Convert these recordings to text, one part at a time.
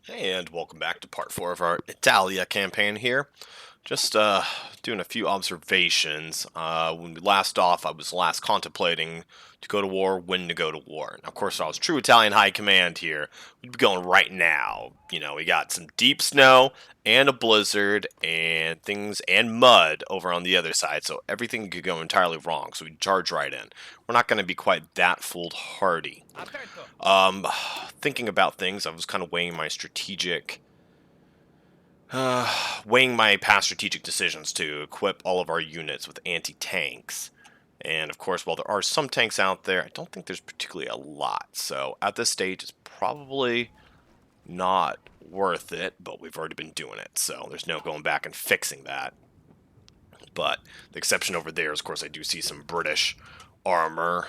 And welcome back to part 4 of our Italia campaign here. Just doing a few observations. When we last off, I was last contemplating to go to war, when to go to war. Now, of course, if I was true Italian high command here, we'd be going right now. You know, we got some deep snow and a blizzard and things and mud over on the other side, so everything could go entirely wrong. So we'd charge right in. We're not going to be quite that foolhardy. Um, Thinking about things, I was kind of weighing my past strategic decisions to equip all of our units with anti-tanks. And of course, while there are some tanks out there, I don't think there's particularly a lot. So at this stage, it's probably not worth it, but we've already been doing it. So there's no going back and fixing that. But the exception over there is, of course, I do see some British armor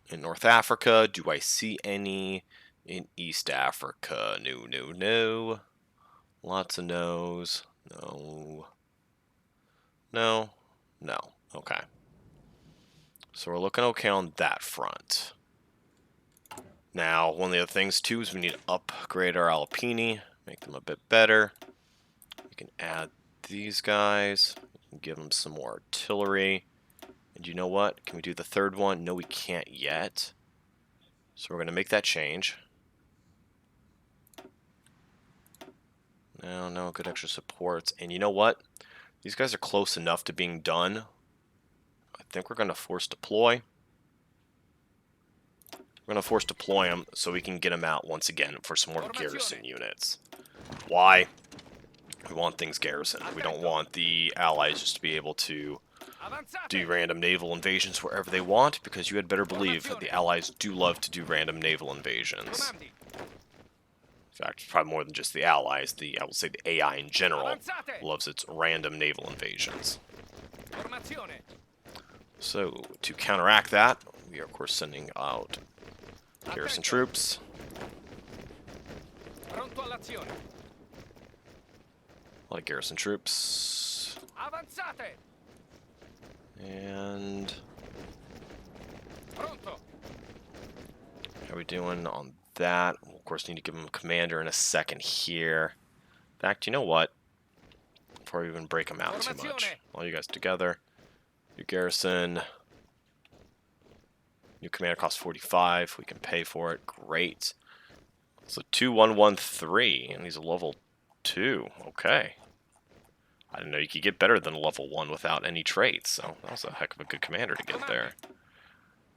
in North Africa. Do I see any in East Africa? No, no, no. Lots of no's. No. No. No. Okay. So we're looking okay on that front. Now, one of the other things, too, is we need to upgrade our Alpini, make them a bit better. We can add these guys. We can give them some more artillery. And you know what? Can we do the third one? No, we can't yet. So we're going to make that change. No, good extra supports. And you know what? These guys are close enough to being done. I think we're going to force deploy. We're going to force deploy them so we can get them out once again for some more garrison units. Why? We want things garrisoned. We don't want the allies just to be able to do random naval invasions wherever they want, because you had better believe that the allies do love to do random naval invasions. In fact, probably more than just the allies. I will say the AI in general loves its random naval invasions. So, to counteract that, we are, of course, sending out garrison troops. A lot of garrison troops. And how are we doing on that? We'll, of course, need to give them a commander in a second here. In fact, you know what? Before we even break them out too much. All you guys together. New garrison. New commander costs 45. We can pay for it. Great. So 2113, and he's a level 2. Okay. I didn't know you could get better than a level 1 without any traits, so that was a heck of a good commander to get there.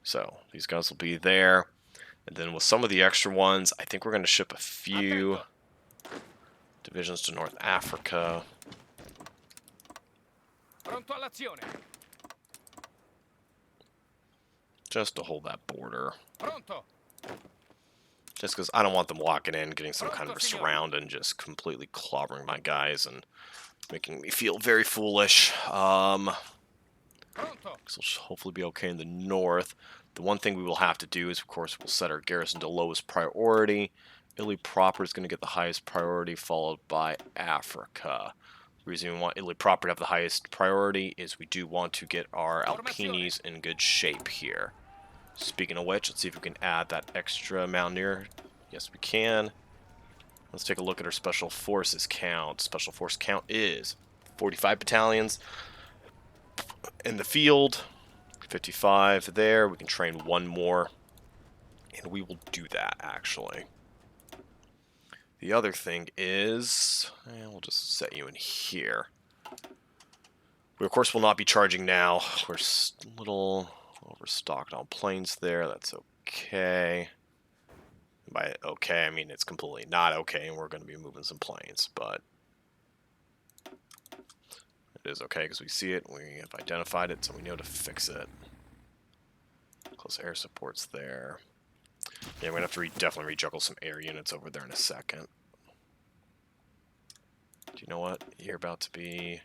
So these guys will be there. And then with some of the extra ones, I think we're going to ship a few divisions to North Africa. Just to hold that border. Just because I don't want them walking in, getting some kind of a surround, and just completely clobbering my guys and making me feel very foolish. So we'll hopefully be okay in the north. The one thing we will have to do is, of course, we'll set our garrison to lowest priority. Italy proper is going to get the highest priority, followed by Africa. The reason we want Italy proper to have the highest priority is we do want to get our Alpinis in good shape here. Speaking of which, let's see if we can add that extra mountaineer. Yes, we can. Let's take a look at our special forces count. Special force count is 45 battalions in the field, 55 there. We can train one more, and we will do that, actually. The other thing is, we'll just set you in here. We, of course, will not be charging now. We're a little overstocked on planes there. That's okay. By okay, I mean it's completely not okay, and we're going to be moving some planes, but it is okay because we see it, we have identified it, so we know to fix it. Close air support's there. Yeah, we're going to have to definitely rejuggle some air units over there in a second. Do you know what? You're about to be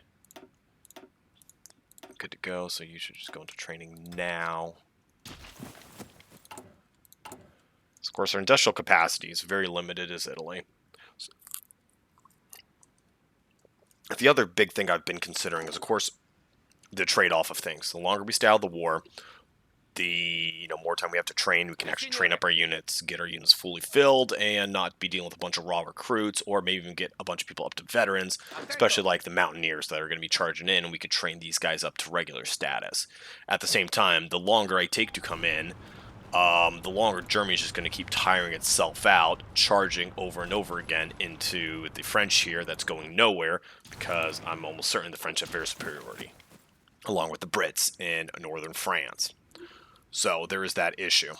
good to go, so you should just go into training now. Of course, our industrial capacity is very limited as Italy. The other big thing I've been considering is, of course, the trade-off of things. The longer we stay out of the war, the more time we have to train, we can actually train up our units, get our units fully filled, and not be dealing with a bunch of raw recruits, or maybe even get a bunch of people up to veterans, especially like the mountaineers that are going to be charging in, and we could train these guys up to regular status. At the same time, the longer I take to come in, the longer Germany's just going to keep tiring itself out, charging over and over again into the French here that's going nowhere, because I'm almost certain the French have air superiority, along with the Brits in northern France. So there is that issue.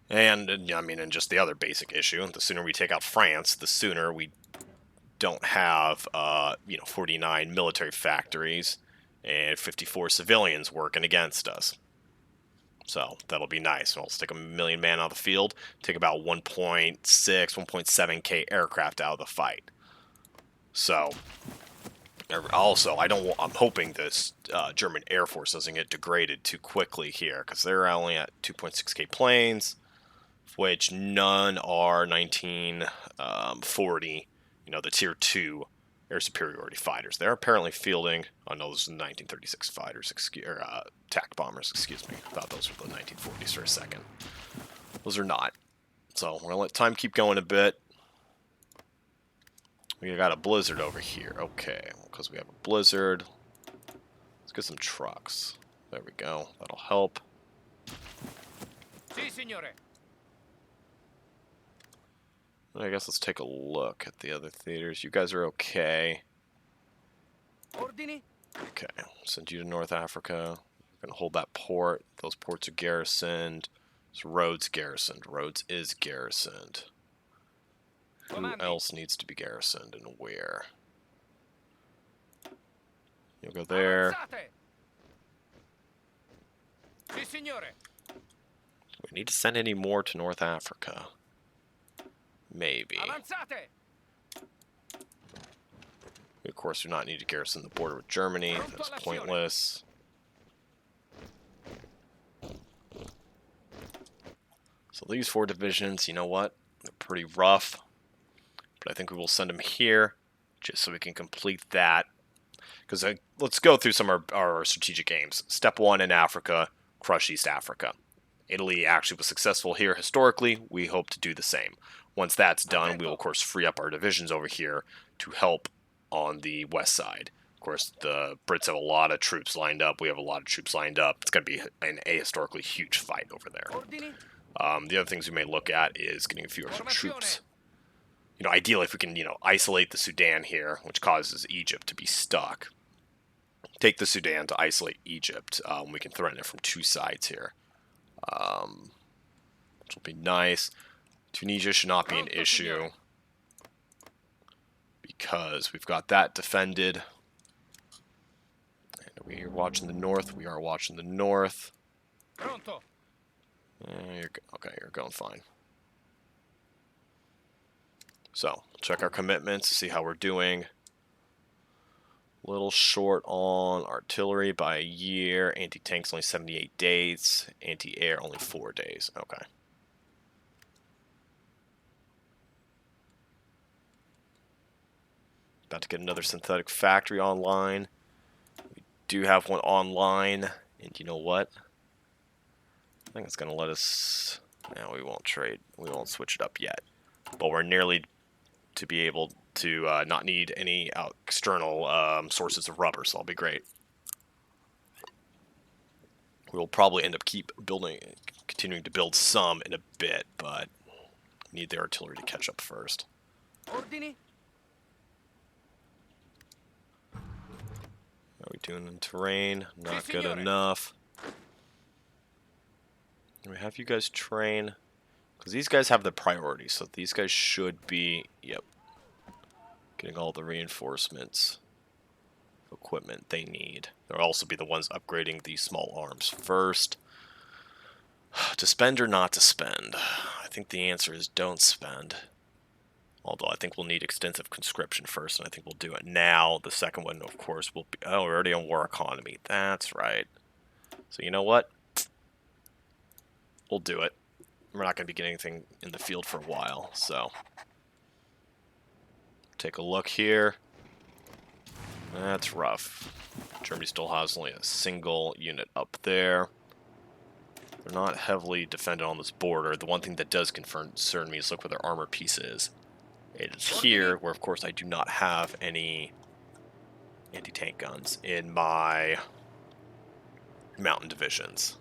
And, I mean, and just the other basic issue, the sooner we take out France, the sooner we don't have, 49 military factories and 54 civilians working against us. So that'll be nice. We'll stick 1 million man on the field, take about 1.6, 1.7k aircraft out of the fight. So, also, I'm hoping this German Air Force doesn't get degraded too quickly here, because they're only at 2.6k planes, which none are 1940, the Tier 2 air superiority fighters. They're apparently fielding, oh no, those are the 1936 fighters, attack bombers, excuse me. I thought those were the 1940s for a second. Those are not. So we're going to let time keep going a bit. We got a blizzard over here. Okay, because we have a blizzard. Let's get some trucks. There we go. That'll help. Si, signore. I guess let's take a look at the other theaters. You guys are okay. Ordini? Okay, send you to North Africa. We're going to hold that port. Those ports are garrisoned. So Rhodes garrisoned. Rhodes is garrisoned. Who else needs to be garrisoned and where? You'll go there. Si, signore. We need to send any more to North Africa. Maybe. Avanzate. We, of course, do not need to garrison the border with Germany. That's pointless. So these 4 divisions, you know what? They're pretty rough. But I think we will send them here, just so we can complete that. Because let's go through some of our strategic aims. Step 1 in Africa, crush East Africa. Italy actually was successful here historically. We hope to do the same. Once that's done, we will, of course, free up our divisions over here to help on the west side. Of course, the Brits have a lot of troops lined up. We have a lot of troops lined up. It's going to be an historically huge fight over there. The other things we may look at is getting a few extra troops. Ideally, if we can, isolate the Sudan here, which causes Egypt to be stuck. Take the Sudan to isolate Egypt. We can threaten it from 2 sides here. Which will be nice. Tunisia should not be an issue, because we've got that defended. And we are watching the north. We are watching the north. Okay, you're going fine. So, check our commitments, see how we're doing. A little short on artillery by a year. Anti-tanks only 78 days. Anti-air only 4 days. Okay. About to get another synthetic factory online. We do have one online. And you know what? I think it's going to let us... No, we won't trade. We won't switch it up yet. But we're nearly to be able to not need any external sources of rubber, so that'll be great. We will probably end up continuing to build some in a bit, but need the artillery to catch up first. Ordini? How are we doing in terrain? Not good enough. Do we have you guys train? Because these guys have the priority, so these guys should be, yep, getting all the reinforcements, equipment they need. They'll also be the ones upgrading the small arms first. To spend or not to spend? I think the answer is don't spend. Although I think we'll need extensive conscription first, and I think we'll do it now. The second one, of course, will be... Oh, we're already on war economy. That's right. So you know what? We'll do it. We're not going to be getting anything in the field for a while, so... Take a look here. That's rough. Germany still has only a single unit up there. They're not heavily defended on this border. The one thing that does concern me is look where their armor piece is. It is here, where of course I do not have any anti-tank guns in my mountain divisions.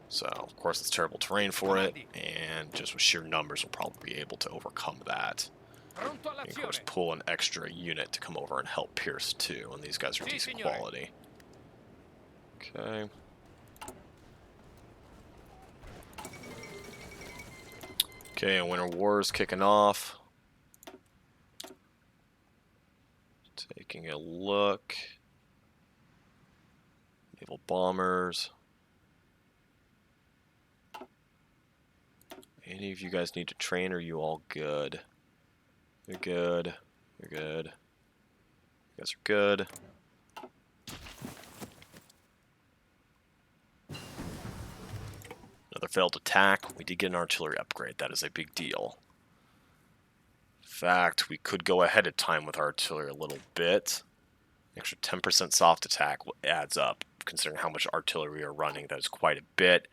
So, of course, it's terrible terrain for it, and just with sheer numbers, we'll probably be able to overcome that. Pronto And of all'azione. course, pull an extra unit to come over and help Pierce too, and these guys are decent quality. Okay. Okay, and Winter War is kicking off. Taking a look. Naval bombers. Any of you guys need to train, or are you all good? You're good. You're good. You guys are good. Another failed attack. We did get an artillery upgrade. That is a big deal. In fact, we could go ahead of time with artillery a little bit. Extra 10% soft attack adds up. Considering how much artillery we are running, that is quite a bit.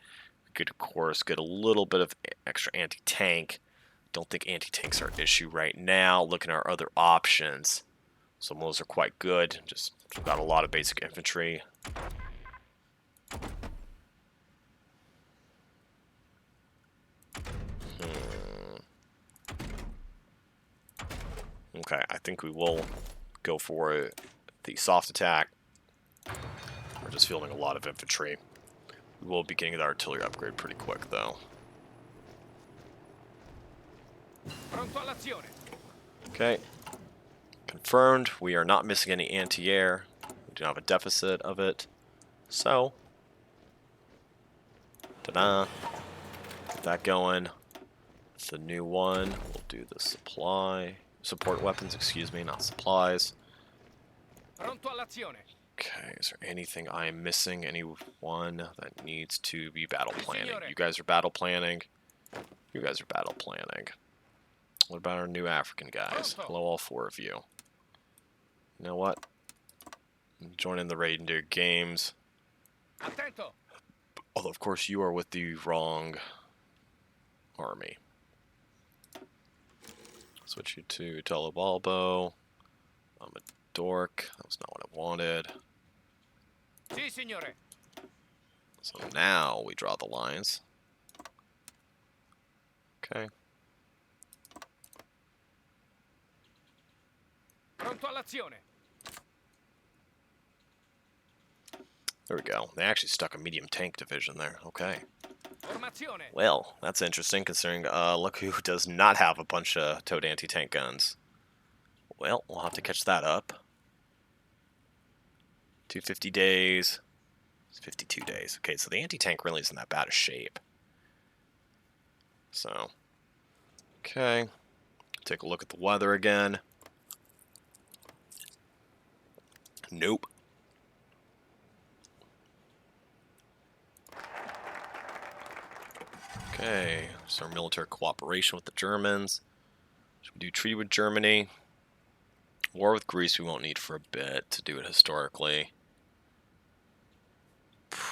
We could, of course, get a little bit of extra anti-tank. Don't think anti-tanks are an issue right now. Looking at our other options. Some of those are quite good. Just got a lot of basic infantry. Okay, I think we will go for the soft attack. We're just fielding a lot of infantry. We will be getting the artillery upgrade pretty quick, though. Pronto all'azione. Okay. Confirmed. We are not missing any anti-air. We do not have a deficit of it. So, ta-da. Get that going. The new one. We'll do the support weapons, excuse me, not supplies. Pronto all'azione. Okay, is there anything I am missing? Anyone that needs to be battle planning? You guys are battle planning. You guys are battle planning. What about our new African guys? Hello, all 4 of you. You know what? Join in the reindeer games. Attento. Although, of course, you are with the wrong army. Switch you to Telebalbo. I'm a dork. That was not what I wanted. Si, signore. So now we draw the lines. Okay. Pronto all'azione. There we go. They actually stuck a medium tank division there. Okay. Formazione. Well, that's interesting considering look who does not have a bunch of towed anti-tank guns. Well, we'll have to catch that up. 250 days. It's 52 days. Okay, so the anti-tank really isn't that bad a shape. So, okay. Take a look at the weather again. Nope. Okay, so our military cooperation with the Germans. Should we do treaty with Germany? War with Greece we won't need for a bit to do it historically.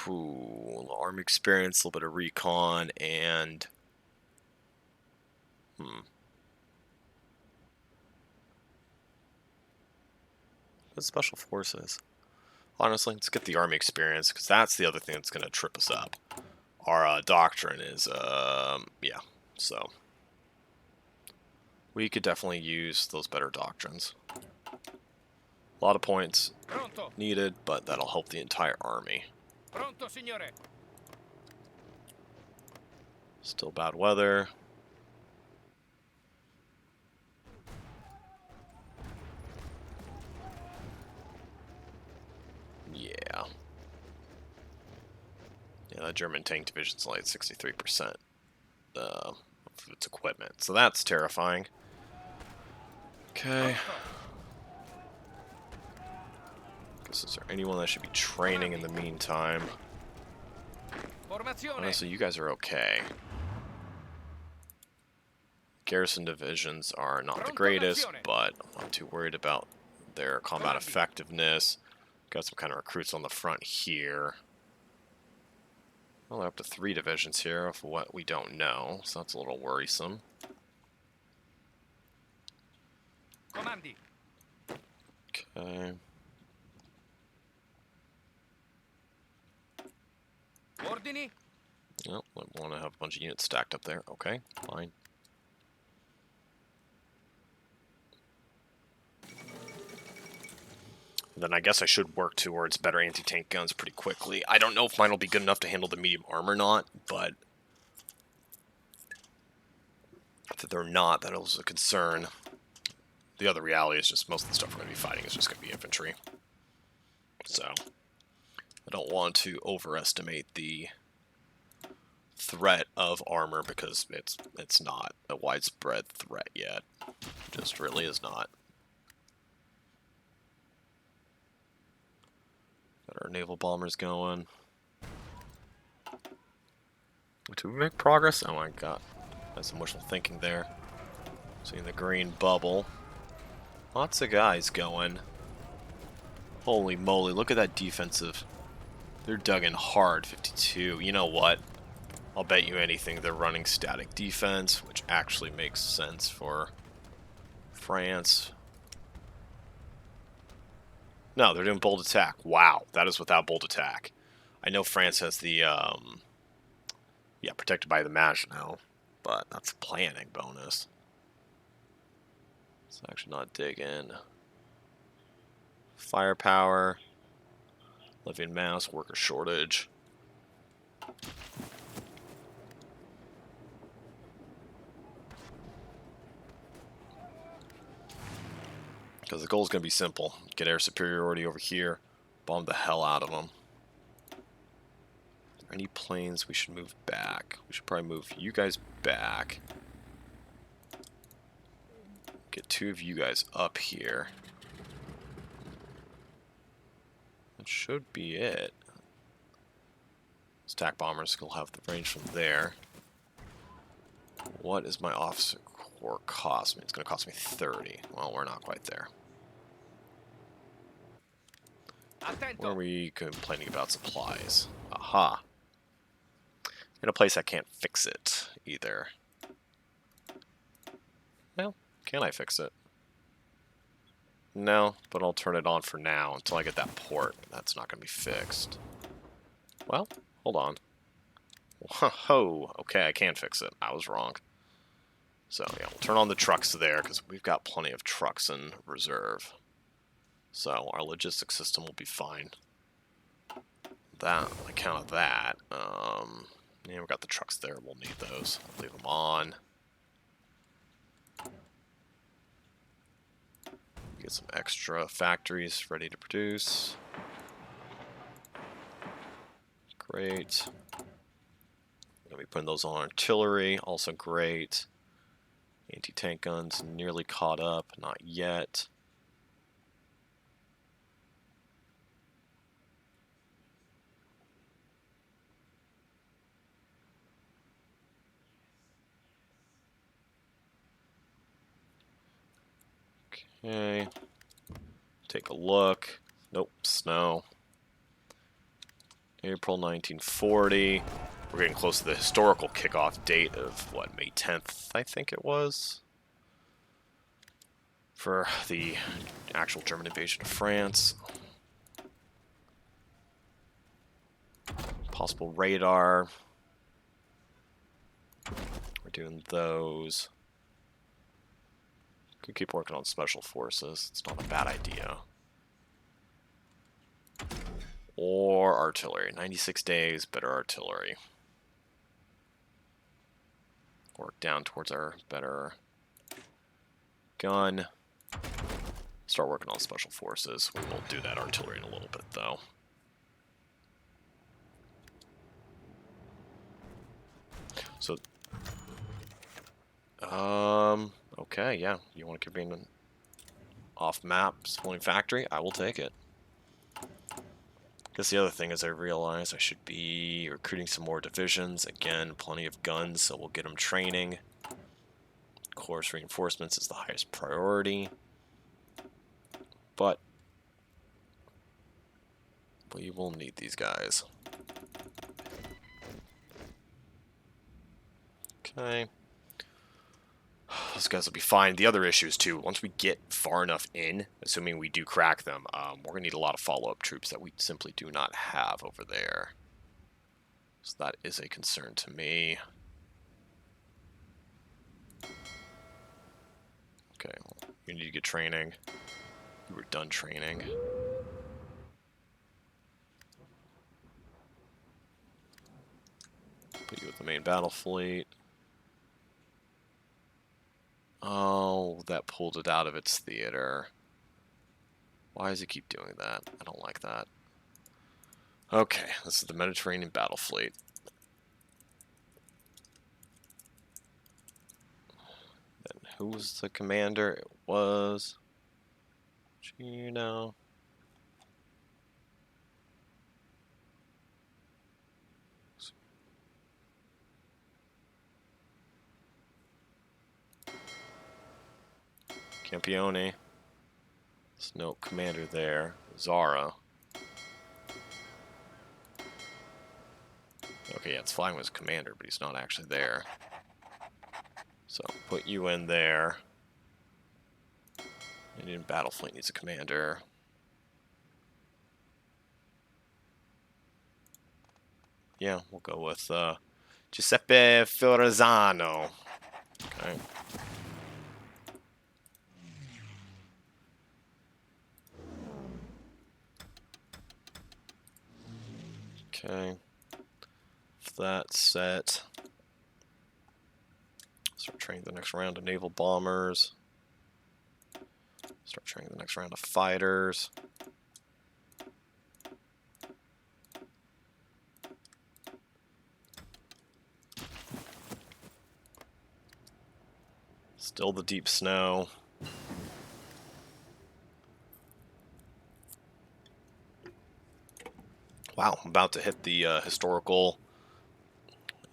Army experience, a little bit of recon, and... What's special forces? Honestly, let's get the army experience, because that's the other thing that's going to trip us up. Our doctrine is, yeah, so... We could definitely use those better doctrines. A lot of points Pronto. needed, but that'll help the entire army. Pronto, signore. Still bad weather. Yeah. Yeah, that German tank division's only at 63% of its equipment, so that's terrifying. Okay. Guess is there anyone that should be training in the meantime? Formazione. Honestly, you guys are okay. Garrison divisions are not the greatest, but I'm not too worried about their combat effectiveness. Got some kind of recruits on the front here. Well, they're up to 3 divisions here of what we don't know, so that's a little worrisome. Comandi. Okay. Ordini. Well, I want to have a bunch of units stacked up there. Okay, fine. Then I guess I should work towards better anti-tank guns pretty quickly. I don't know if mine will be good enough to handle the medium armor or not, but if they're not, that is a concern. The other reality is just most of the stuff we're going to be fighting is just going to be infantry. So, I don't want to overestimate the threat of armor because it's not a widespread threat yet. It just really is not. Got our naval bombers going. Did we make progress? Oh my god. That's some wishful thinking there. Seeing the green bubble. Lots of guys going. Holy moly, look at that defensive. They're dug in hard, 52. You know what? I'll bet you anything they're running static defense, which actually makes sense for France. No, they're doing bold attack. Wow, that is without bold attack. I know France has the, yeah, protected by the Maginot, but that's a planning bonus. Let's actually not dig in. Firepower. Living mass, worker shortage. Because the goal is going to be simple. Get air superiority over here. Bomb the hell out of them. Any planes we should move back? We should probably move you guys back. Get 2 of you guys up here. That should be it. Stack bombers will have the range from there. What is my officer corps cost me? It's going to cost me 30. Well, we're not quite there. Where are we complaining about supplies? Aha. In a place I can't fix it either. Well, can I fix it? No, but I'll turn it on for now until I get that port. That's not going to be fixed. Well, hold on. Whoa, okay, I can fix it. I was wrong. So, yeah, we'll turn on the trucks there because we've got plenty of trucks in reserve. So, our logistics system will be fine. That, on account of that, yeah, we've got the trucks there. We'll need those. I'll leave them on. Get some extra factories ready to produce. Great. Gonna be putting those on artillery. Also great. Anti-tank guns nearly caught up. Not yet. Okay. Take a look. Nope, snow. April 1940. We're getting close to the historical kickoff date of, what, May 10th, I think it was? For the actual German invasion of France. Possible radar. We're doing those. Could keep working on special forces. It's not a bad idea. Or artillery. 96 days, better artillery. Work down towards our better gun. Start working on special forces. We will do that artillery in a little bit, though. So, okay, yeah. You want to keep being an off-map spawning factory? I will take it. Guess the other thing is I realize I should be recruiting some more divisions. Again, plenty of guns, so we'll get them training. Of course, reinforcements is the highest priority. But we will need these guys. Okay. Those guys will be fine. The other issue is, too, once we get far enough in, assuming we do crack them, we're going to need a lot of follow-up troops that we simply do not have over there. So that is a concern to me. Okay, well, you need to get training. You were done training. Put you with the main battle fleet. Oh, that pulled it out of its theater. Why does it keep doing that? I don't like that. Okay, this is the Mediterranean battle fleet. And who was the commander? It was Gino. Campione. There's no commander there. Zara. Okay, yeah, it's flying with his commander, but he's not actually there. So, put you in there. Indian battle fleet needs a commander. Yeah, we'll go with Giuseppe Fiorezano. Okay. Okay. If that's set, start training the next round of naval bombers. Start training the next round of fighters. Still the deep snow. Wow, I'm about to hit the historical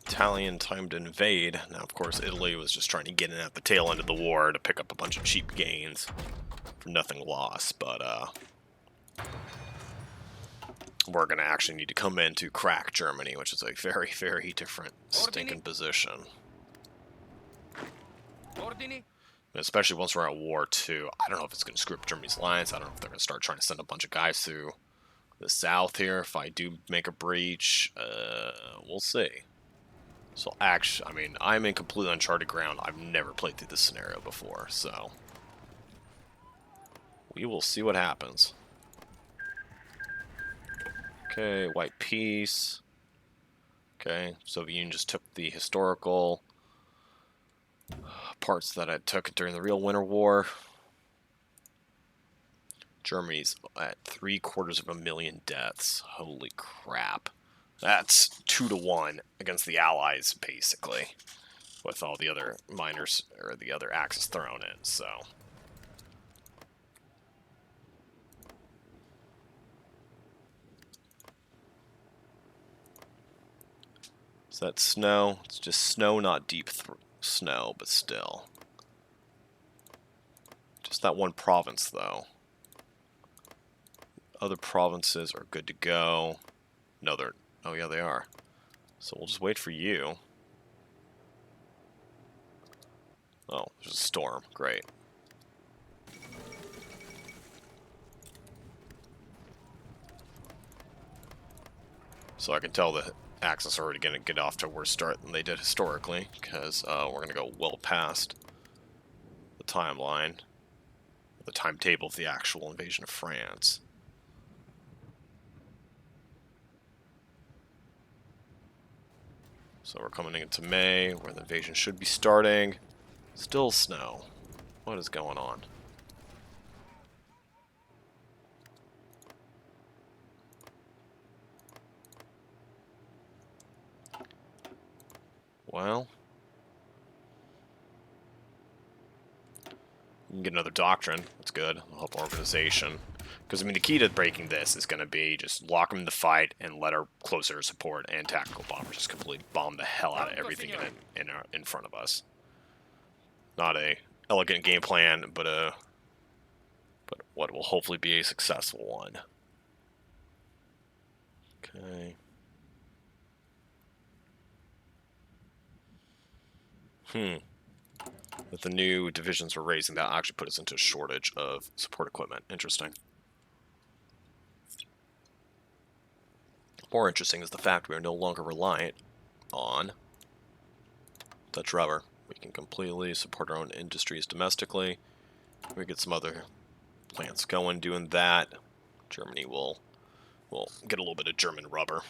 Italian time to invade. Now, of course, Italy was just trying to get in at the tail end of the war to pick up a bunch of cheap gains for nothing lost, but we're going to actually need to come in to crack Germany, which is a very, very different stinking position. Ordini. And especially once we're at war, too. I don't know if it's going to screw up Germany's lines. I don't know if they're going to start trying to send a bunch of guys through the south here. If I do make a breach, we'll see. So, actually, I mean, I'm in completely uncharted ground. I've never played through this scenario before, so we will see what happens. Okay, white peace. Okay, Soviet Union just took the historical parts that I took during the real Winter War. Germany's at 750,000 deaths. Holy crap. That's 2-1 against the Allies, basically, with all the other minors, or the other axes thrown in, so. Is that snow? It's just snow, not deep snow, but still. Just that one province, though. Other provinces are good to go. No, they're... Oh, yeah, they are. So we'll just wait for you. Oh, there's a storm. Great. So I can tell the Axis are already going to get off to a worse start than they did historically, because we're going to go well past the timeline, the timetable of the actual invasion of France. So we're coming into May, where the invasion should be starting. Still snow. What is going on? Well, you can get another doctrine. That's good. It'll help our organization. Because, I mean, the key to breaking this is going to be just lock them in the fight and let our closer support and tactical bombers just completely bomb the hell out of everything in front of us. Not a elegant game plan, but what will hopefully be a successful one. Okay. That the new divisions were raising, that actually put us into a shortage of support equipment. Interesting. More interesting is the fact we are no longer reliant on Dutch rubber. We can completely support our own industries domestically. We get some other plants going doing that. Germany will get a little bit of German rubber.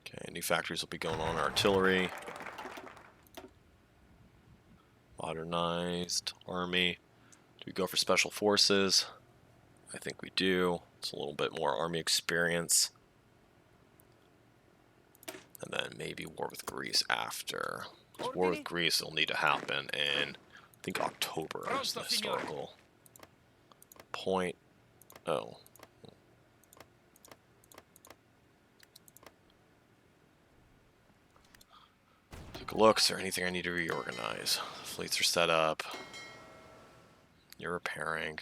Okay, new factories will be going on artillery. Modernized army. Do we go for special forces? I think we do. It's a little bit more army experience. And then maybe war with Greece after. War with Greece will need to happen in, I think, October is the historical point. Oh. Take a look. Is there anything I need to reorganize? Fleets are set up. You're repairing.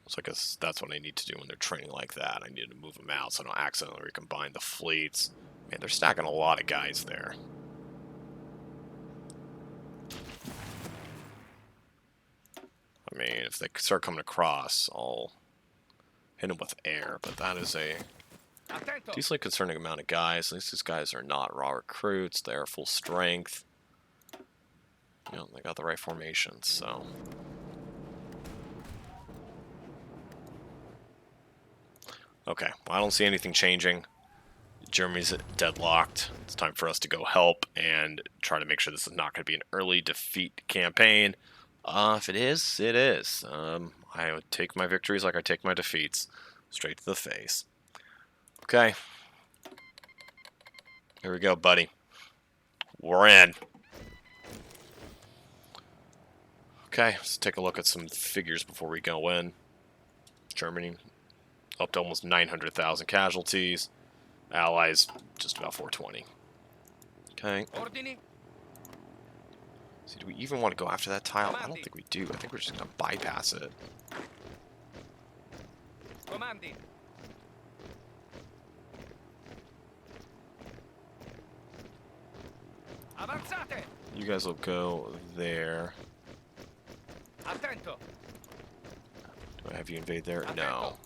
So I guess that's what I need to do when they're training like that. I need to move them out so I don't accidentally recombine the fleets. Man, they're stacking a lot of guys there. I mean, if they start coming across, I'll hit them with air, but that is a decently concerning amount of guys. At least these guys are not raw recruits. They are full strength. You know, they got the right formations, so... Okay, well, I don't see anything changing. Germany's deadlocked. It's time for us to go help and try to make sure this is not going to be an early defeat campaign. If it is, it is. I would take my victories like I take my defeats. Straight to the face. Okay. Here we go, buddy. We're in. Okay, let's take a look at some figures before we go in. Germany, up to almost 900,000 casualties. Allies, just about 420. Okay. See, do we even want to go after that tile? I don't think we do. I think we're just going to bypass it. Comandi. Avanzate. You guys will go there. Attento. Do I have you invade there? No.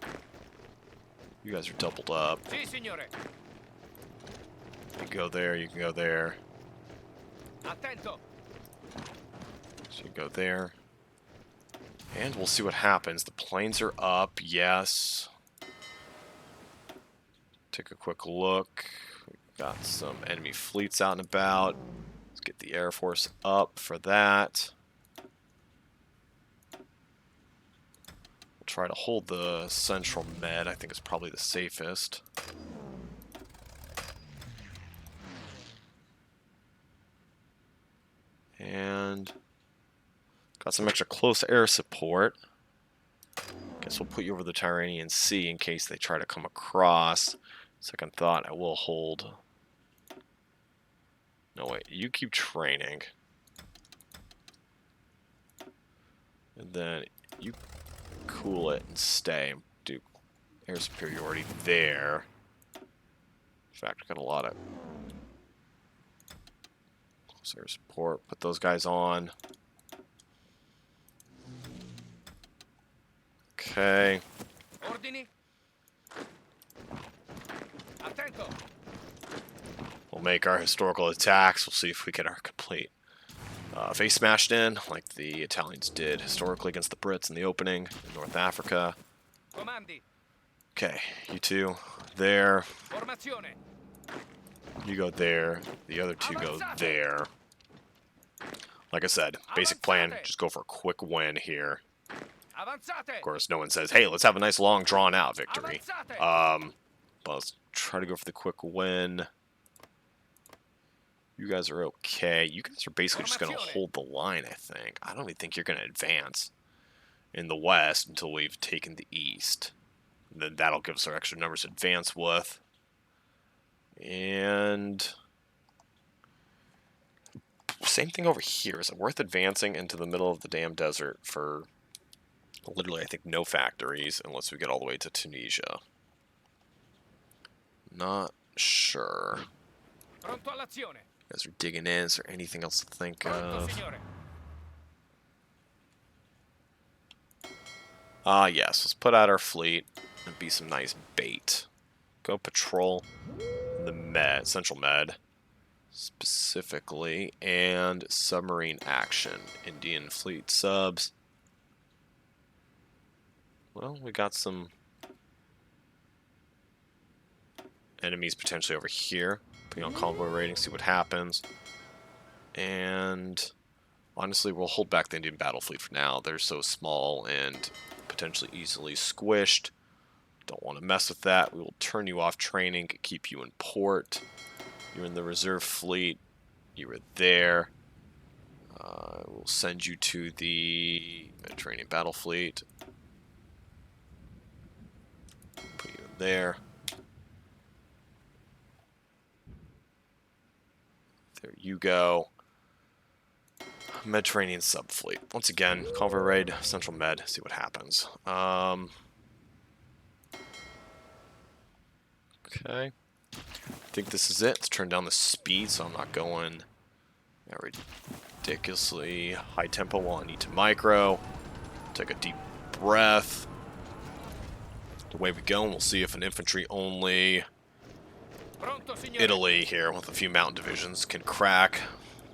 You guys are doubled up. Si, signore. You can go there, you can go there. Attento. So you go there. And we'll see what happens. The planes are up, yes. Take a quick look. We've got some enemy fleets out and about. Let's get the Air Force up for that. We'll try to hold the Central Med. I think it's probably the safest. And got some extra close air support. Guess we'll put you over the Tyrrhenian Sea in case they try to come across. Second thought, I will hold. No, wait, you keep training. And then you cool it and stay. Do air superiority there. In fact, we got a lot of close air support. Put those guys on. Okay. Ordini. Attento. We'll make our historical attacks. We'll see if we get our complete face smashed in, like the Italians did historically against the Brits in the opening in North Africa. Comandi. Okay, you two there. Formazione. You go there. The other two go there. Like I said, basic plan, just go for a quick win here. Avanzate. Of course, no one says, hey, let's have a nice long drawn-out victory. Avanzate. But let's try to go for the quick win. You guys are okay. You guys are basically just going to hold the line, I think. I don't even think you're going to advance in the west until we've taken the east. And then that'll give us our extra numbers to advance with. And same thing over here. Is it worth advancing into the middle of the damn desert for Literally, I think no factories unless we get all the way to Tunisia. Not sure. Pronto all'azione. As we're digging in, is there anything else to think Pronto, of? signore. Yes, let's put out our fleet and be some nice bait. Go patrol the Med, Central Med, specifically, and submarine action. Indian fleet subs. Well, we got some enemies potentially over here. Putting on convoy rating, see what happens. And honestly, we'll hold back the Indian Battlefleet for now. They're so small and potentially easily squished. Don't want to mess with that. We will turn you off training, keep you in port. You're in the reserve fleet. You were there. We'll send you to the Mediterranean Battlefleet. Put you in there. There you go. Mediterranean subfleet. Once again, convoy raid, Central Med, see what happens. Okay. I think this is it. Let's turn down the speed so I'm not going ridiculously high tempo while I need to micro. Take a deep breath. Away we go, and we'll see if an infantry only Pronto, signore. Italy here with a few mountain divisions can crack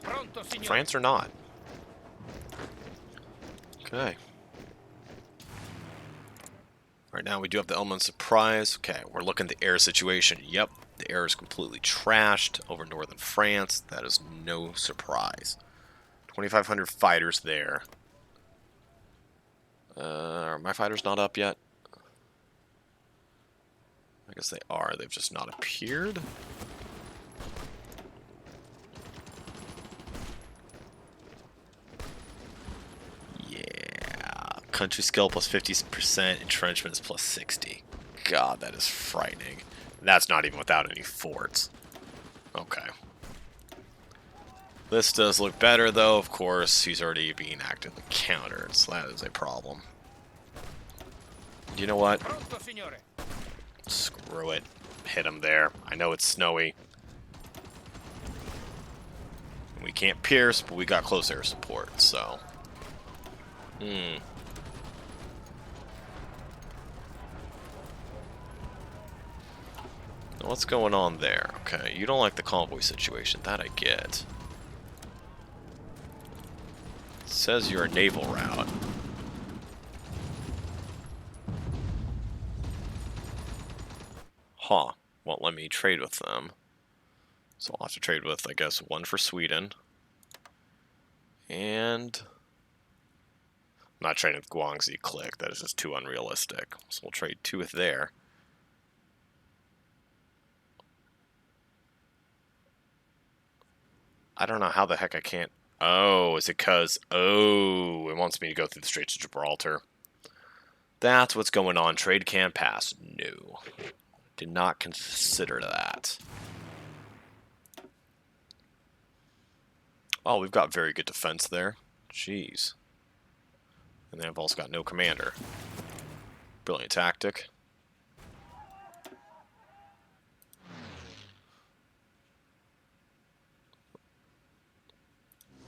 Pronto, signore. France or not. Okay. Right now we do have the element of surprise. Okay, we're looking at the air situation. Yep, the air is completely trashed over northern France. That is no surprise. 2,500 fighters there. Are my fighters not up yet? I guess they are. They've just not appeared. Yeah. Country skill plus 50%. Entrenchments plus 60. God, that is frightening. That's not even without any forts. Okay. This does look better, though. Of course, he's already being actively countered, so that is a problem. You know what? Pronto, signore. Screw it. Hit him there. I know it's snowy. We can't pierce, but we got close air support, so... What's going on there? Okay, you don't like the convoy situation. That I get. It says you're a naval route. Huh. Won't let me trade with them. So I'll have to trade with, I guess, one for Sweden. And... I'm not trading with Guangxi Click. That is just too unrealistic. So we'll trade two with there. I don't know how the heck I can't... Oh, is it because... Oh, it wants me to go through the Straits of Gibraltar. That's what's going on. Trade can't pass. No. Did not consider that. Oh, we've got very good defense there. Jeez. And they've also got no commander. Brilliant tactic.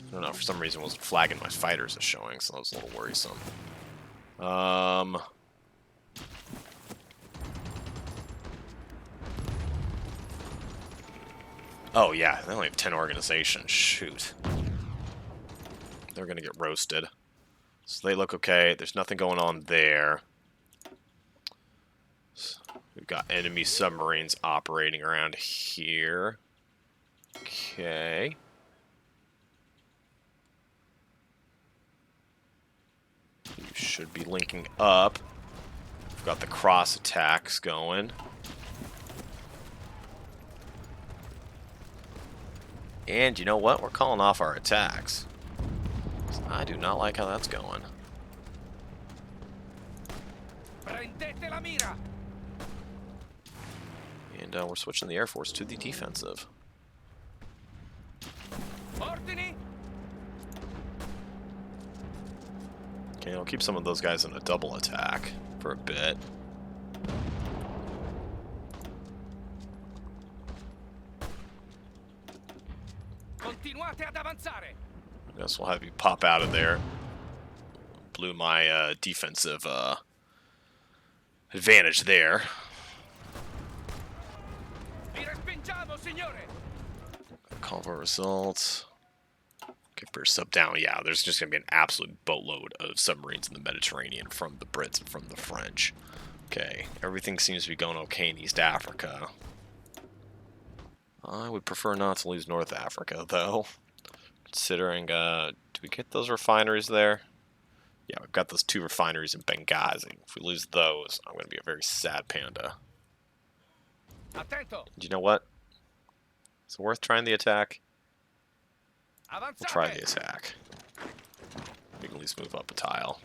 I don't know, for some reason it wasn't flagging my fighters as showing, so that was a little worrisome. Oh yeah, they only have 10 organizations. Shoot. They're gonna get roasted. So they look okay. There's nothing going on there. So we've got enemy submarines operating around here. Okay. You should be linking up. We've got the cross attacks going. And you know what? We're calling off our attacks. I do not like how that's going. Prendete la mira. And we're switching the Air Force to the defensive. Ordini. Okay, I'll keep some of those guys in a double attack for a bit. Continuate ad avanzare. I guess we'll have you pop out of there. Blew my defensive advantage there. Vi respingiamo, signore. Call for results. Okay, for sub down. Yeah, there's just going to be an absolute boatload of submarines in the Mediterranean from the Brits and from the French. Okay, everything seems to be going okay in East Africa. I would prefer not to lose North Africa, though. Considering, do we get those refineries there? Yeah, we've got those 2 refineries in Benghazi. If we lose those, I'm going to be a very sad panda. Attento. Do you know what? Is it worth trying the attack? We'll try the Avanzate. attack. We can at least move up a tile.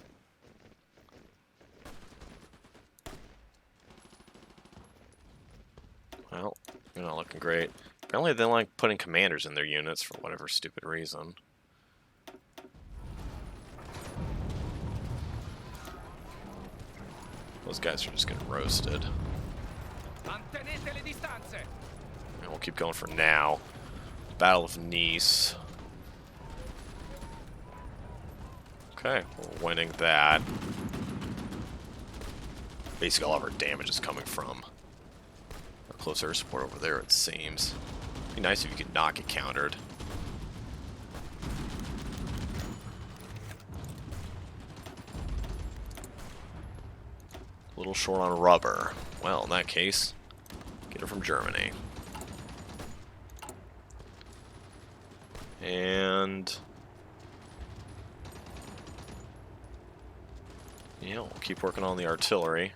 Well, you're not looking great. Apparently they like putting commanders in their units for whatever stupid reason. Those guys are just getting roasted. Mantenete le distanze. And we'll keep going for now. Battle of Nice. Okay, we're winning that. Basically all of our damage is coming from our close air support over there, it seems. It'd be nice if you could not get countered. A little short on rubber. Well, in that case, get it from Germany. And yeah, we'll keep working on the artillery.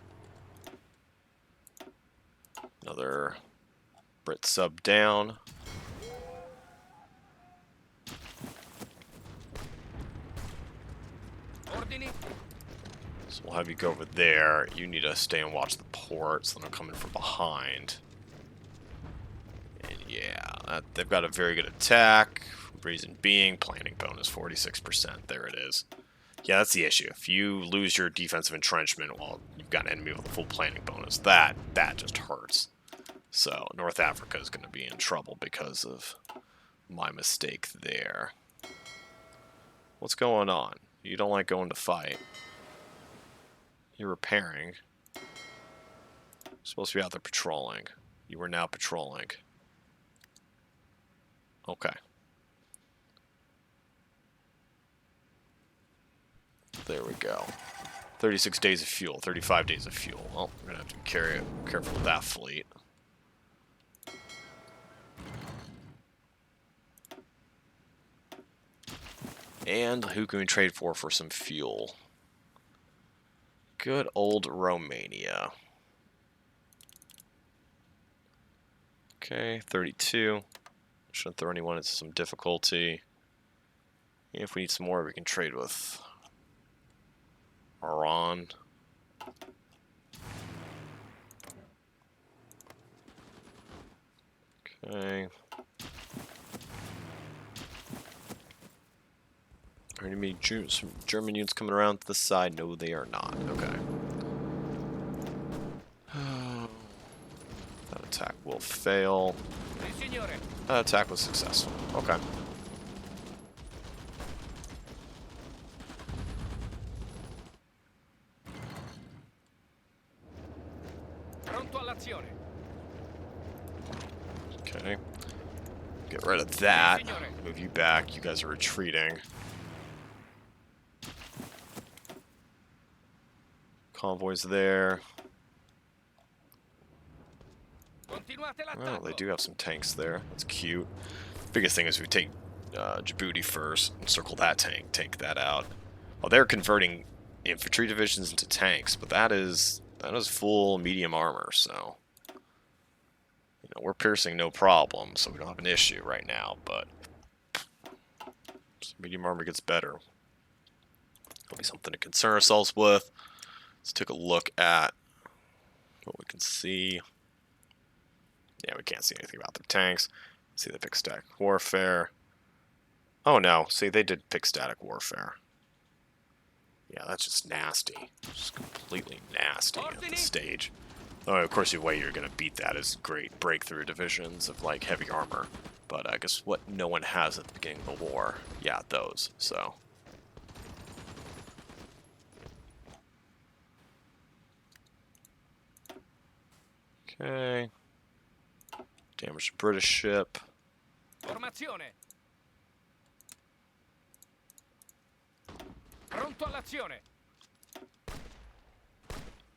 Another Brit sub down. Ordini. So we'll have you go over there. You need to stay and watch the ports. Then I'm coming from behind. And yeah, they've got a very good attack. Reason being, planning bonus 46%. There it is. Yeah, that's the issue. If you lose your defensive entrenchment while you've got an enemy with a full planning bonus, that just hurts. So North Africa is going to be in trouble because of my mistake there. What's going on? You don't like going to fight. You're repairing. You're supposed to be out there patrolling. You are now patrolling. Okay. There we go. 36 days of fuel, 35 days of fuel. Well, we're going to have to be careful with that fleet. And who can we trade for some fuel? Good old Romania. Okay, 32. Shouldn't throw anyone into some difficulty. If we need some more, we can trade with Iran. Okay. Are any some German units coming around to the side? No, they are not. Okay. That attack will fail. Sì, signore. That attack was successful. Okay. Pronto all'azione. Okay. Get rid of that. Sì, signore. Move you back. You guys are retreating. Convoys there. Continuate Oh, l'attacco. they do have some tanks there. That's cute. Biggest thing is we take Djibouti first and circle that tank, take that out. Well, they're converting infantry divisions into tanks, but that is full medium armor, so you know, we're piercing no problem, so we don't have an issue right now, but medium armor gets better. It'll be something to concern ourselves with. Let's take a look at what we can see. Yeah, we can't see anything about their tanks. See, they pick static warfare. Oh no, see, they did pick static warfare. Yeah, that's just nasty. Just completely nasty at this stage. Oh, of course, the way you're going to beat that is great breakthrough divisions of, like, heavy armor. But I guess what no one has at the beginning of the war. Yeah, those, so. Okay. Damage the British ship. Formazione. Pronto all'azione.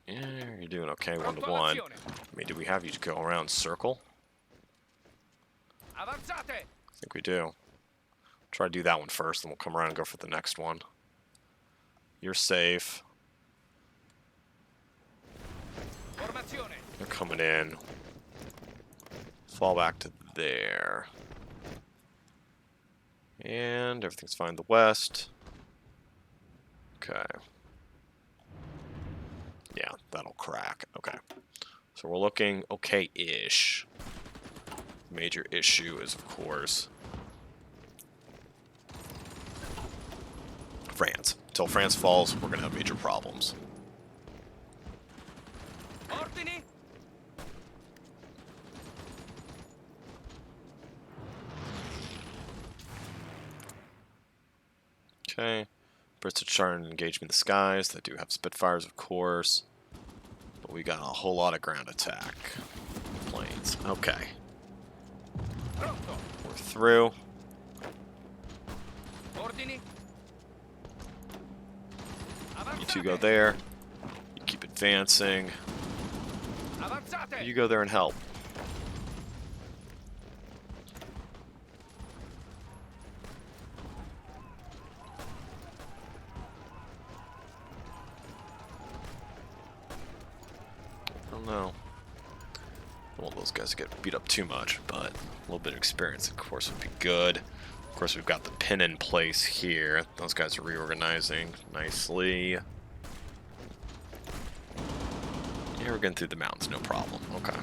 Yeah, you're doing okay, Pronto 1-1. I all'azione. mean, do we have you to go around circle? Avanzate. I think we do. Try to do that one first, then we'll come around and go for the next one. You're safe. Formazione. They're coming in. Fall back to there. And everything's fine in the west. Okay. Yeah, that'll crack. Okay. So we're looking okay-ish. Major issue is, of course, France. Until France falls, we're going to have major problems. Ordini. Okay. Brits are trying to engage me in the skies. They do have Spitfires, of course. But we got a whole lot of ground attack. Planes. Okay. Pronto. We're through. Ordini. You two go there. You keep advancing. Avanzate. You go there and help. I don't know. I don't want those guys to get beat up too much, but a little bit of experience, of course, would be good. Of course, we've got the pin in place here. Those guys are reorganizing nicely. Yeah, we're getting through the mountains, no problem. Okay.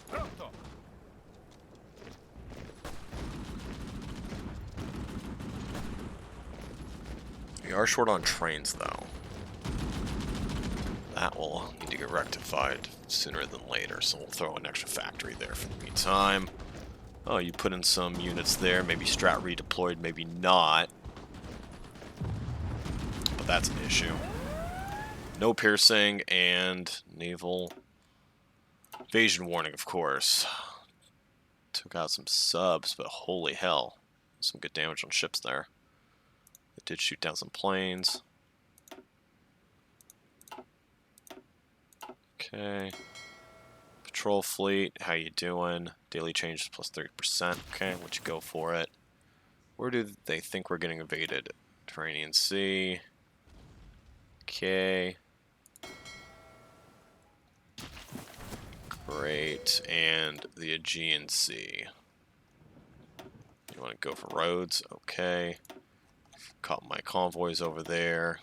Pronto. We are short on trains, though. That will need to get rectified sooner than later, so we'll throw an extra factory there for the meantime. Oh, you put in some units there, maybe strat redeployed, maybe not. But that's an issue. No piercing and naval invasion warning, of course. Took out some subs, but holy hell. Some good damage on ships there. They did shoot down some planes. Okay. Patrol fleet, how you doing? Daily changes plus 30%. Okay, let you go for it. Where do they think we're getting invaded? Mediterranean Sea. Okay. Great. And the Aegean Sea. You want to go for roads? Okay. Caught my convoys over there.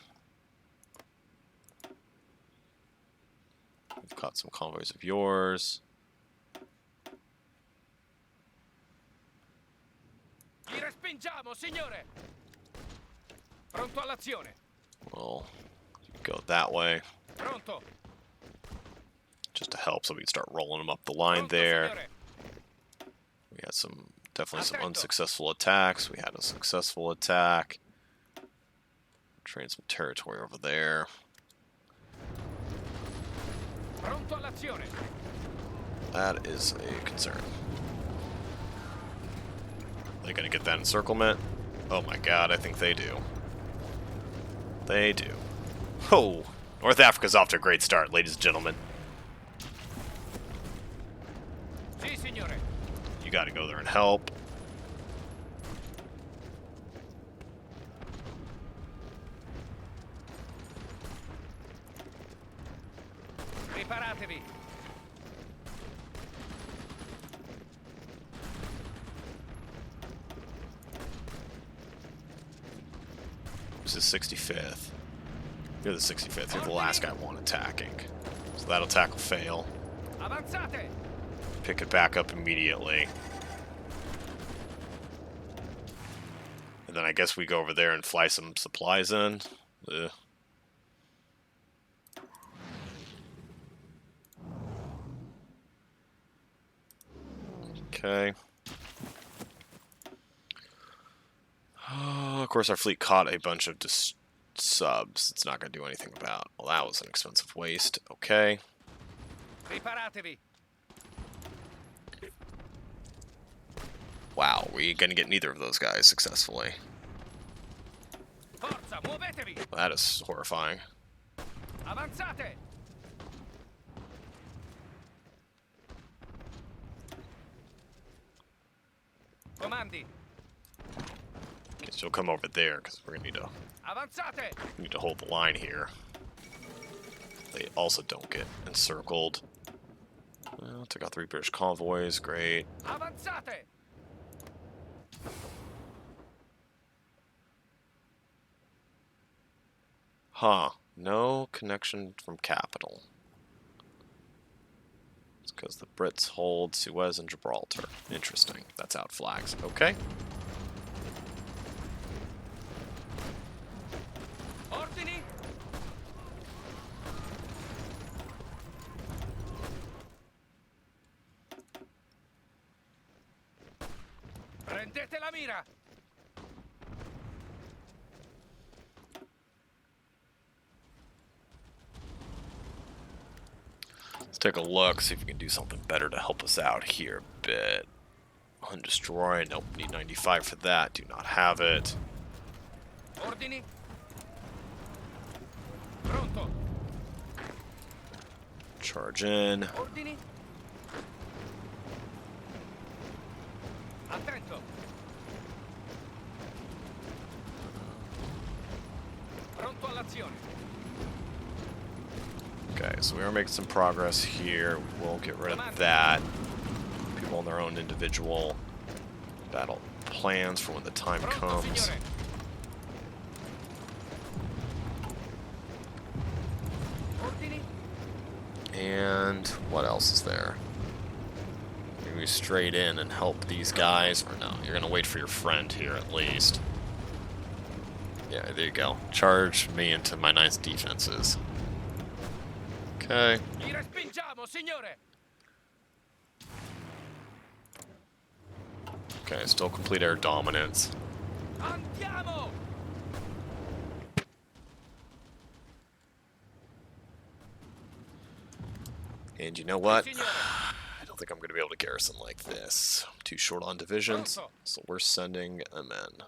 We've caught some convoys of yours. Li respingiamo, signore. Pronto all'azione. Well, you go that way. Pronto. Just to help so we can start rolling them up the line Pronto, there. signore. We had some, definitely some Attento. unsuccessful attacks. We had a successful attack. Train some territory over there. Pronto all'azione. That is a concern. They gonna get that encirclement? Oh my god, I think they do. They do. Oh! North Africa's off to a great start, ladies and gentlemen. Sì, signore. You gotta go there and help. Preparatevi. This is 65th. You're the 65th. You're the last guy one attacking. So that attack will fail. Avanzate. Pick it back up immediately. then I guess we go over there and fly some supplies in. Ugh. Okay. Of course, our fleet caught a bunch of subs. It's not going to do anything about. Well, that was an expensive waste. Okay. Preparatevi. Wow, we going to get neither of those guys successfully. Forza, muovetevi. That is horrifying. Avanzate. Comandi. Okay, so we'll come over there because we're going to Avanzate. need to hold the line here. They also don't get encircled. Well, took out 3 British convoys. Great. Avanzate. Huh. No connection from capital. It's because the Brits hold Suez and Gibraltar. Interesting. That's out flags. Okay. Ordini. Prendete la mira. Let's take a look, see if we can do something better to help us out here a bit. Undestroy. Nope, need 95 for that. Do not have it. Ordini. Pronto. Charge in. Ordini. Attento. Pronto all'azione. Okay, so we are making some progress here. We will get rid of that. People on their own individual battle plans for when the time Pronto, comes. signore. Ordini. And what else is there? Maybe straight in and help these guys. Or no, you're going to wait for your friend here at least. Yeah, there you go. Charge me into my nice defenses. Okay. Li respingiamo, signore. Okay, still complete air dominance. Andiamo. And you know what? Sì, signore. I don't think I'm going to be able to garrison like this. I'm too short on divisions, Pronto. so we're sending them in.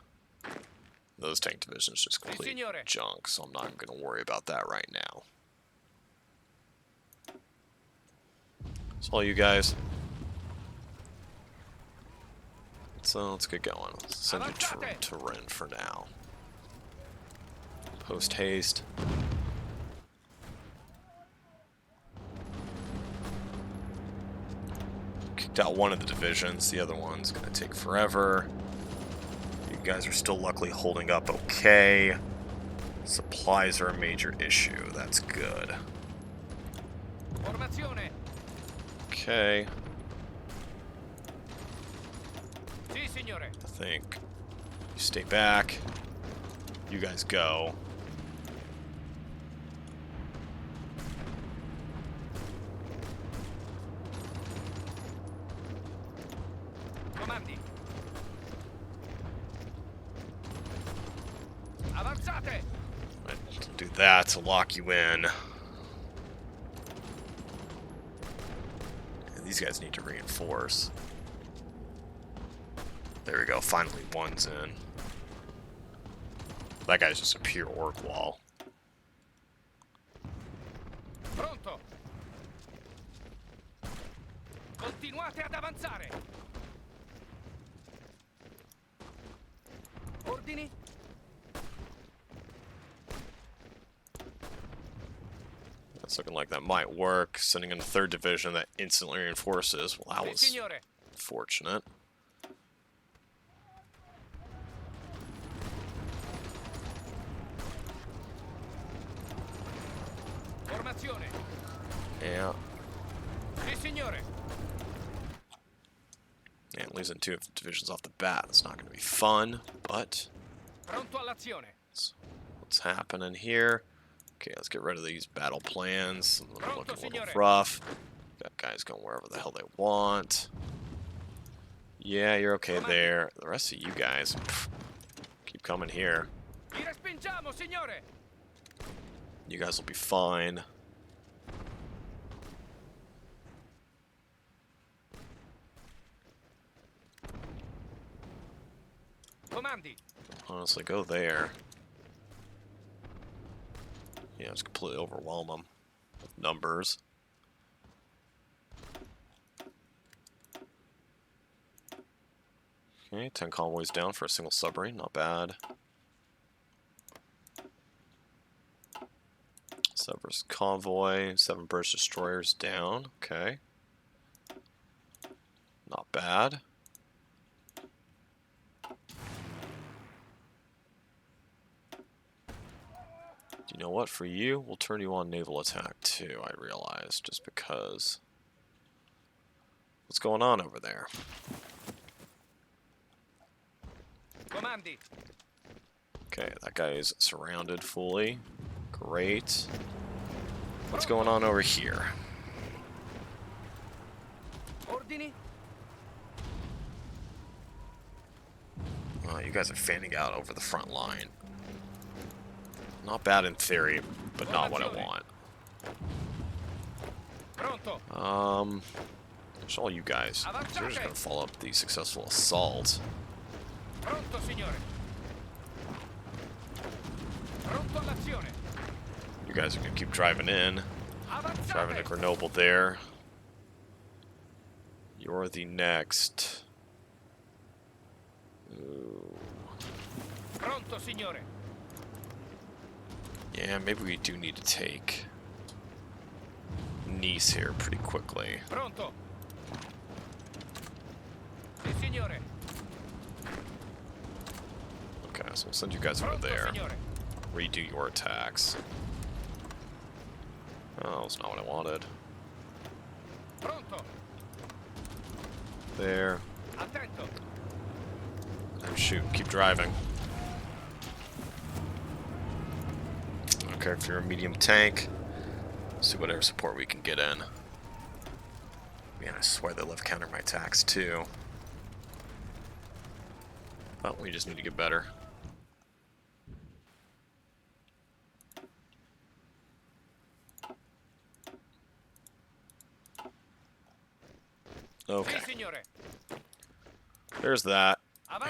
Those tank divisions just complete signore. junk, so I'm not even going to worry about that right now. So all you guys. So let's get going. Let's send you to Ren for now. Post haste. Kicked out one of the divisions. The other one's going to take forever. You guys are still luckily holding up okay. Supplies are a major issue. That's good. Formazione. Okay. Sì, signore. I think you stay back. You guys go. Comandi. Avanzate. I'll do that to lock you in. And these guys need to reinforce. There we go. Finally, one's in. That guy's just a pure orc wall. Pronto. Continuate ad avanzare. Ordini. That's looking like that might work. Sending in a 3rd division that instantly reinforces. Well, that Sì, was signore. fortunate. Formazione. Yeah. Sì, signore. And losing 2 divisions off the bat, that's not going to be fun, but Pronto all'azione. What's happening here? Okay, let's get rid of these battle plans. Some of them Pronto, looking a little signore. rough. Got guys going wherever the hell they want. Yeah, you're okay there. The rest of you guys, pff, keep coming here. Vi respingiamo, signore. You guys will be fine. Comandi. Honestly, go there. Yeah, just completely overwhelm them with numbers. Okay, 10 convoys down for a single submarine, not bad. Severs convoy, 7 British destroyers down, okay. Not bad. You know what, for you, we'll turn you on naval attack too, I realize, just because. What's going on over there? Comandi. Okay, that guy is surrounded fully. Great. What's going on over here? Ordini. You guys are fanning out over the front line. Not bad in theory, but not what I want. Pronto. It's all you guys. So you're just gonna follow up the successful assault. Pronto, signore. Pronto all'azione. You guys are gonna keep driving in. Driving to Avanzate. Grenoble there. You're the next. Ooh. Pronto, signore. Yeah, maybe we do need to take Nice here pretty quickly. Pronto. Sì, signore. Okay, so we'll send you guys over Pronto, there. signore. Redo your attacks. Oh, that's not what I wanted. Pronto. There. Attento. And shoot, keep driving. Okay, if you're a medium tank, see whatever support we can get in. Man, I swear they love countering my attacks too. Oh, we just need to get better. Okay, Sì, signore. there's that.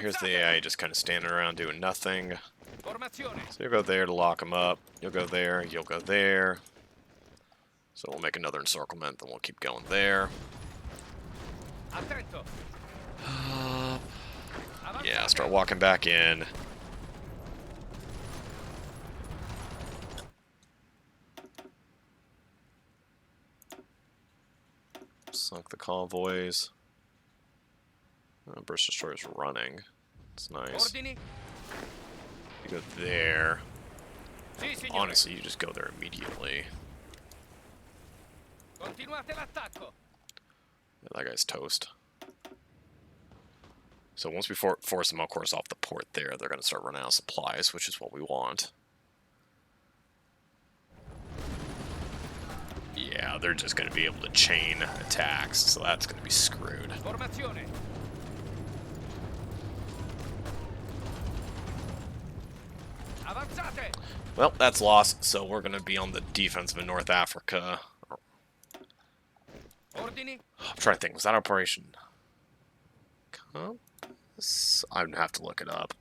Here's the Avanzate. AI just kind of standing around doing nothing. Formazione. So you'll go there to lock them up. You'll go there. You'll go there. So we'll make another encirclement. Then we'll keep going there. Attento. Yeah, start walking back in. Sunk the convoys. British destroyers running. It's nice. Ordini. You go there. Sì, signore. Honestly, you just go there immediately. Continuate l'attacco. Yeah, that guy's toast. So once we force them, of course, off the port there, they're going to start running out of supplies, which is what we want. Yeah, they're just going to be able to chain attacks, so that's going to be screwed. Formazione. Avanzate. Well, that's lost, so we're going to be on the defensive in North Africa. Ordini. I'm trying to think, was that Operation Compass? I'm going to have to look it up.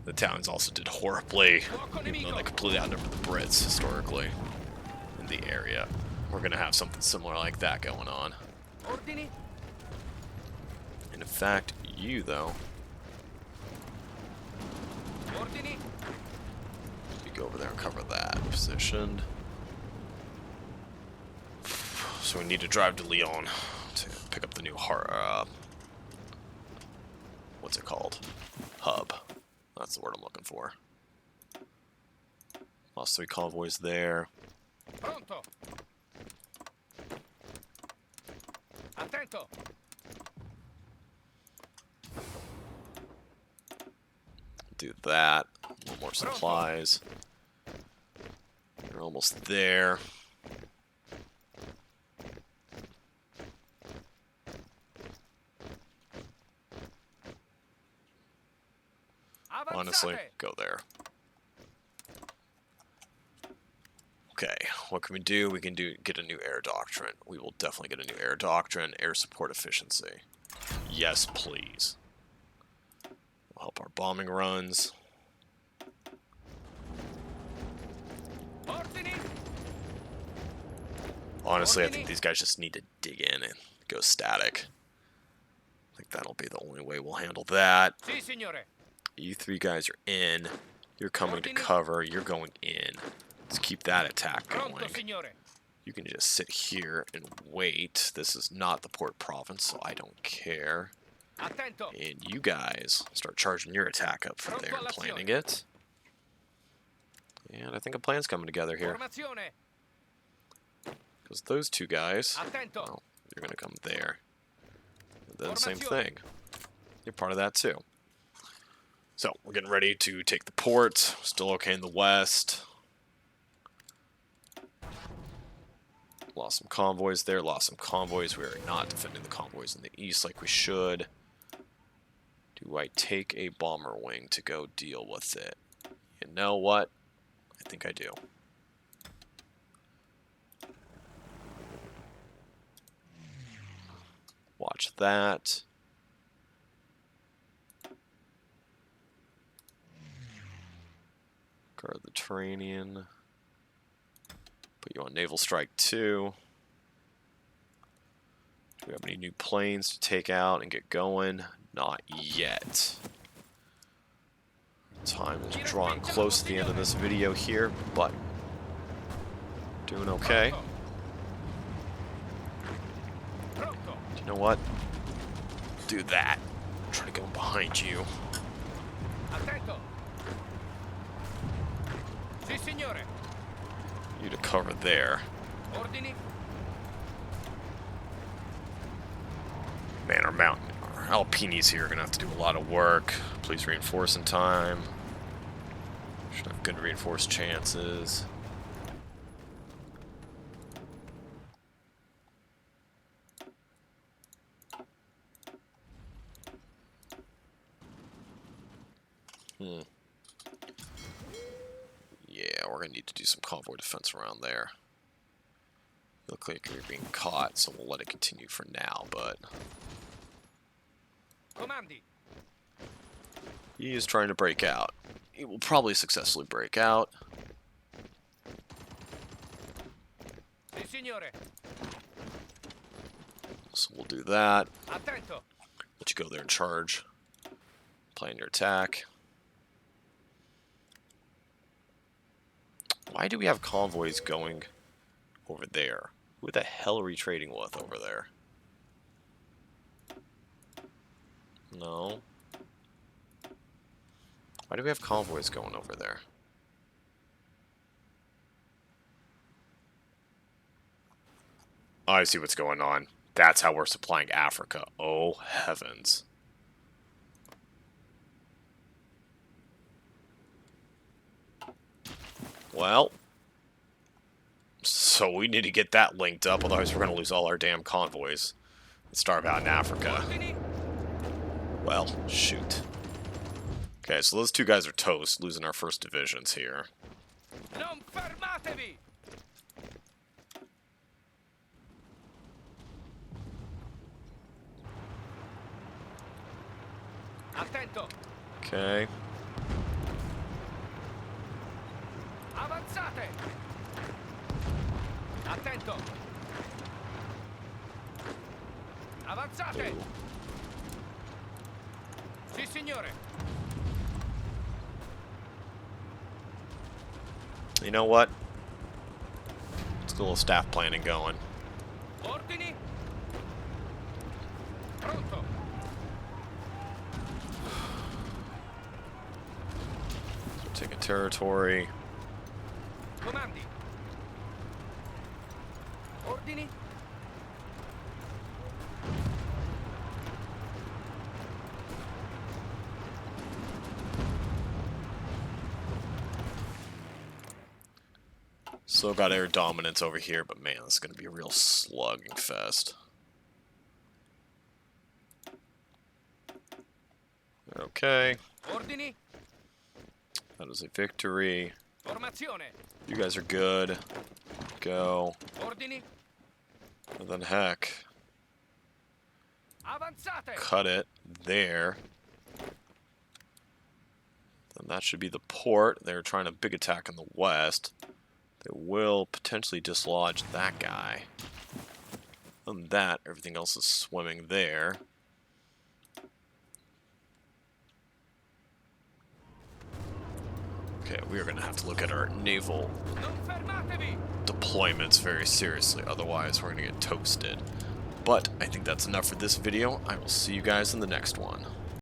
The Italians also did horribly, even though they completely outnumbered the Brits historically in the area. We're going to have something similar like that going on. Ordini. And in fact, you, though, Ordini. you go over there and cover that position. So we need to drive to Lyon to pick up the new what's it called? Hub. That's the word I'm looking for. Lost 3 convoys there. Pronto. Attento. do that. A little more supplies. You're almost there. Honestly, go there. Okay, what can we do? We can get a new air doctrine. We will definitely get a new air doctrine. Air support efficiency. Yes, please. Will help our bombing runs. Honestly, I think these guys just need to dig in and go static. I think that'll be the only way we'll handle that. You three guys are in. You're coming to cover. You're going in. Let's keep that attack going. You can just sit here and wait. This is not the port province, so I don't care. And you guys start charging your attack up from there and planning it. And I think a plan's coming together here. Because those two guys, well, you're going to come there. And then same thing. You're part of that too. So, we're getting ready to take the port. Still okay in the west. Lost some convoys there, lost some convoys. We are not defending the convoys in the east like we should. Do I take a bomber wing to go deal with it? You know what? I think I do. Watch that. Guard the Mediterranean. Put you on Naval Strike 2. Do we have any new planes to take out and get going? Not yet. Time is drawing close to the end of this video here, but doing okay. You know what? Do that. Try to go behind you. You to cover there. Man, our Alpinis here are gonna have to do a lot of work. Please reinforce in time. Should have good reinforced chances. Yeah, we're gonna need to do some convoy defense around there. Look like you're being caught, so we'll let it continue for now, but he is trying to break out. He will probably successfully break out. So we'll do that. Let you go there and charge. Plan your attack. Why do we have convoys going over there? Who the hell are we trading with over there? No. Why do we have convoys going over there? Oh, I see what's going on. That's how we're supplying Africa. Oh, heavens. Well, so we need to get that linked up, otherwise we're going to lose all our damn convoys and starve out in Africa. Well, shoot. Okay, so those two guys are toast, losing our first divisions here. Non fermatevi! Attento! Okay. Avanzate! Attento! Avanzate! Sì, signore! You know what? Let's get a little staff planning going. Ordini! Pronto! So taking territory. Comandi! Ordini! Still got air dominance over here, but man, this is going to be a real slugging fest. Okay. Ordini. That is a victory. Formazione. You guys are good. Go. Ordini. And then heck. Avanzate. Cut it there. Then that should be the port. They're trying a big attack in the west. They will potentially dislodge that guy. Other than that, everything else is swimming there. Okay, we are going to have to look at our naval Non fermatevi. deployments very seriously, otherwise we're going to get toasted. But I think that's enough for this video. I will see you guys in the next one.